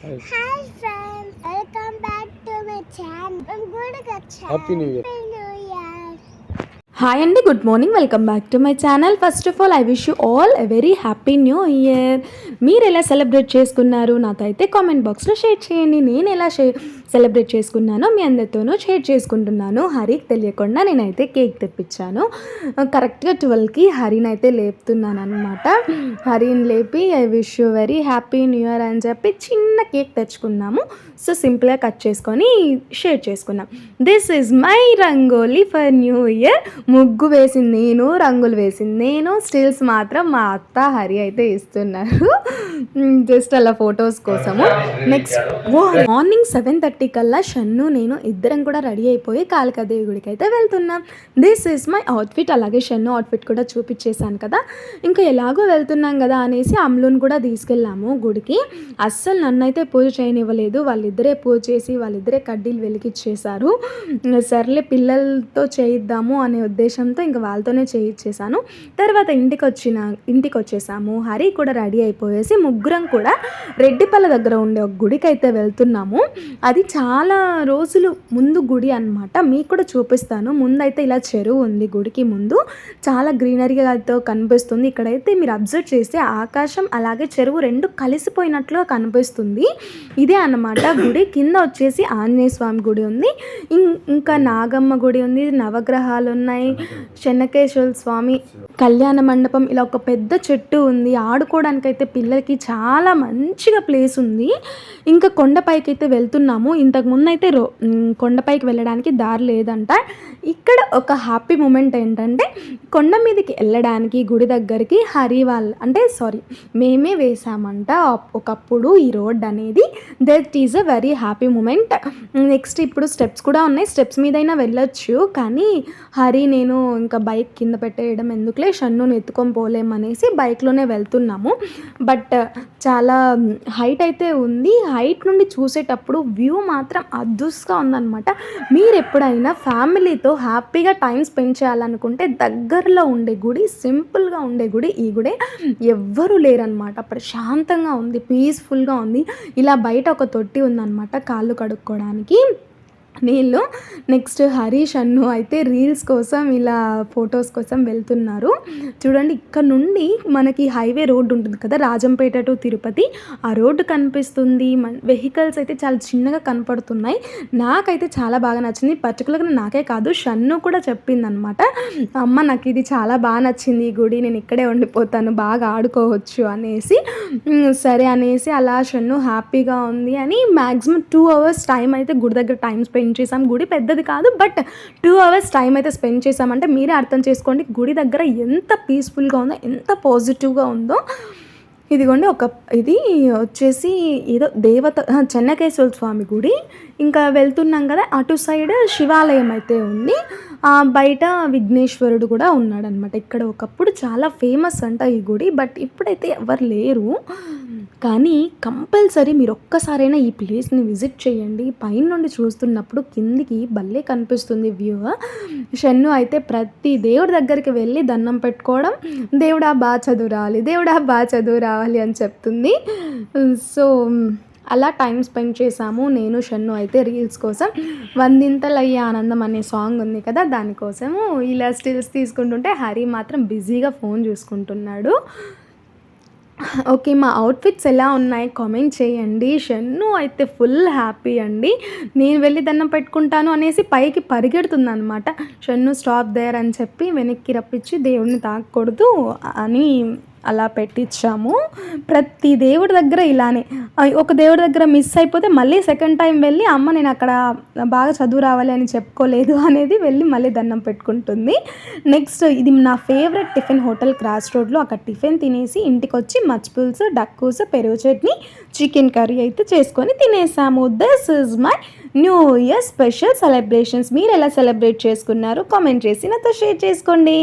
Hi friends, welcome back to my channel. I'm going to get Happy New Year. Happy New Year. Hi అండి, good morning, welcome back to my channel. First of all I wish you all a very happy new year. మీరు ఎలా celebrate చేసుకున్నారు నాకైతే comment బాక్స్లో share చేయండి. నేను ఎలా celebrate చేసుకున్నానో మీ అందరితోనూ షేర్ చేసుకుంటున్నాను. హరికి తెలియకుండా నేనైతే కేక్ తెప్పించాను. కరెక్ట్గా 12కి హరిని అయితే లేపుతున్నాను అనమాట. హరిని లేపి I wish you very happy new year అని చెప్పి చిన్న కేక్ తెచ్చుకున్నాము. సో సింపుల్గా కట్ చేసుకొని షేర్ చేసుకున్నాం. This is my rangoli for new year. ముగ్గు వేసింది నేను, రంగులు వేసింది నేను, స్టిల్స్ మాత్రం మా అత్త హరి అయితే ఇస్తున్నారు జస్ట్ అలా ఫొటోస్ కోసము. నెక్స్ట్ మార్నింగ్ 7:30 కల్లా షన్ను నేను ఇద్దరం కూడా రెడీ అయిపోయి కాళికాదేవి గుడికి అయితే వెళ్తున్నాం. This is my outfit. అలాగే షన్ను అవుట్ఫిట్ కూడా చూపించేశాను కదా. ఇంకా ఎలాగో వెళ్తున్నాం కదా అనేసి అమ్లుని కూడా తీసుకెళ్ళాము గుడికి. అస్సలు నన్ను అయితే పూజ చేయనివ్వలేదు. వాళ్ళిద్దరే పూజ చేసి వాళ్ళిద్దరే కడ్డీలు వెలికిచ్చేశారు. సర్లే పిల్లలతో చేయిద్దాము అనే ఉద్దేశంతో ఇంకా వాళ్ళతోనే చేయించేసాను. తర్వాత ఇంటికి వచ్చేసాము. హరి కూడా రెడీ అయిపోయేసి ముగ్గురం కూడా రెడ్డిపల్ల దగ్గర ఉండే ఒక గుడికి అయితే వెళ్తున్నాము. అది చాలా రోజులు ముందు గుడి అనమాట. మీకు కూడా చూపిస్తాను. ముందైతే ఇలా చెరువు ఉంది గుడికి ముందు, చాలా గ్రీనరీగాతో కనిపిస్తుంది. ఇక్కడైతే మీరు అబ్జర్వ్ చేస్తే ఆకాశం అలాగే చెరువు రెండు కలిసిపోయినట్లుగా కనిపిస్తుంది. ఇదే అన్నమాట గుడి. కింద వచ్చేసి ఆంజనేయ స్వామి గుడి ఉంది, ఇంకా నాగమ్మ గుడి ఉంది, నవగ్రహాలు ఉన్నాయి, చెన్నకేశ్వర స్వామి కళ్యాణ మండపం, ఇలా ఒక పెద్ద చెట్టు ఉంది. ఆడుకోవడానికైతే పిల్లలకి చాలా మంచిగా ప్లేస్ ఉంది. ఇంకా కొండపైకి అయితే వెళ్తున్నాము. ఇంతకుముందు అయితే కొండపైకి వెళ్ళడానికి దారి లేదంట. ఇక్కడ ఒక హ్యాపీ మూమెంట్ ఏంటంటే కొండ మీదకి వెళ్ళడానికి గుడి దగ్గరికి మేమే వేసామంట ఒకప్పుడు ఈ రోడ్ అనేది. That is a very happy moment. Next ఇప్పుడు స్టెప్స్ కూడా ఉన్నాయి, స్టెప్స్ మీదైనా వెళ్ళొచ్చు. కానీ హరి నేను ఇంకా బైక్ కింద పెట్టేయడం ఎందుకులే, షన్నుని ఎత్తుకొని పోలేమనేసి బైక్లోనే వెళ్తున్నాము. బట్ చాలా హైట్ అయితే ఉంది. హైట్ నుండి చూసేటప్పుడు వ్యూ మాత్రం అద్భుతంగా ఉందన్నమాట. మీరు ఎప్పుడైనా ఫ్యామిలీతో హ్యాపీగా టైం స్పెండ్ చేయాలనుకుంటే దగ్గరలో ఉండే గుడి, సింపుల్గా ఉండే గుడి ఈ గుడే. ఎవ్వరూ లేరనమాట, ప్రశాంతంగా ఉంది, పీస్ఫుల్గా ఉంది. ఇలా బయట ఒక తొట్టి ఉందన్నమాట కాళ్ళు కడుక్కోవడానికి నీళ్ళు. నెక్స్ట్ హరీష్ అన్ను అయితే రీల్స్ కోసం ఇలా ఫొటోస్ కోసం వెళ్తున్నారు. చూడండి, ఇక్కడ నుండి మనకి హైవే రోడ్డు ఉంటుంది కదా, రాజంపేట టు తిరుపతి. ఆ రోడ్డు కనిపిస్తుంది. వెహికల్స్ అయితే చాలా చిన్నగా కనపడుతున్నాయి. నాకైతే చాలా బాగా నచ్చింది. పర్టికులర్గా నాకే కాదు, షన్ను కూడా చెప్పిందనమాట, అమ్మ నాకు ఇది చాలా బాగా నచ్చింది ఈ గుడి, నేను ఇక్కడే ఉండిపోతాను, బాగా ఆడుకోవచ్చు అనేసి. సరే అనేసి అలా షన్ను హ్యాపీగా ఉంది అని మ్యాక్సిమం 2 hours టైం అయితే గుడి దగ్గర టైం స్పెండ్ చేసాం. గుడి పెద్దది కాదు, బట్ 2 hours టైం అయితే స్పెండ్ చేసామంటే మీరే అర్థం చేసుకోండి గుడి దగ్గర ఎంత పీస్ఫుల్గా ఉందో, ఎంత పాజిటివ్గా ఉందో. ఇదిగోండి ఇది వచ్చేసి ఏదో చెన్నకేశ్వర స్వామి గుడి. ఇంకా వెళ్తున్నాం కదా, అటు సైడ్ శివాలయం అయితే ఉంది. బయట విఘ్నేశ్వరుడు కూడా ఉన్నాడనమాట. ఇక్కడ ఒకప్పుడు చాలా ఫేమస్ అంట ఈ గుడి, బట్ ఇప్పుడైతే ఎవరు లేరు. కానీ కంపల్సరీ మీరు ఒక్కసారైనా ఈ ప్లేస్ని విజిట్ చేయండి. పైన నుండి చూస్తున్నప్పుడు కిందికి భలే కనిపిస్తుంది వ్యూ. షన్ను అయితే ప్రతి దేవుడి దగ్గరికి వెళ్ళి దండం పెట్టుకోవడం, దేవుడా బాగా చదువు రావాలి అని చెప్తుంది. సో అలా టైం స్పెండ్ చేసాము. నేను షన్ను అయితే రీల్స్ కోసం వందింతలయ్యే ఆనందం అనే సాంగ్ ఉంది కదా, దానికోసము ఇలా స్టిల్స్ తీసుకుంటుంటే హరి మాత్రం బిజీగా ఫోన్ చూసుకుంటున్నాడు. ఓకే, మా అవుట్ఫిట్స్ ఎలా ఉన్నాయి కామెంట్ చేయండి. షన్ను అయితే ఫుల్ హ్యాపీ అండి. నేను వెళ్ళి దండం పెట్టుకుంటాను అనేసి పైకి పరిగెడుతుంది అనమాట. షన్ను స్టాప్ దేర్ అని చెప్పి వెనక్కి రప్పించి దేవుడిని తాకూడదు అని అలా పెట్టించాము. ప్రతి దేవుడి దగ్గర ఇలానే, ఒక దేవుడి దగ్గర మిస్ అయిపోతే మళ్ళీ సెకండ్ టైం వెళ్ళి అమ్మ నేను అక్కడ బాగా చదువు రావాలి అని చెప్పుకోలేదు అనేది వెళ్ళి మళ్ళీ దండం పెట్టుకుంటుంది. నెక్స్ట్ ఇది నా ఫేవరెట్ టిఫిన్ హోటల్ క్రాస్ రోడ్లో. అక్కడ టిఫిన్ తినేసి ఇంటికి వచ్చి మచ్చిపులుసు, డక్కూసు, పెరుగు చట్నీ, చికెన్ కర్రీ అయితే చేసుకొని తినేసాము. This is my new year special celebrations. మీరు ఎలా సెలబ్రేట్ చేసుకున్నారు కామెంట్ చేసి నాతో షేర్ చేసుకోండి.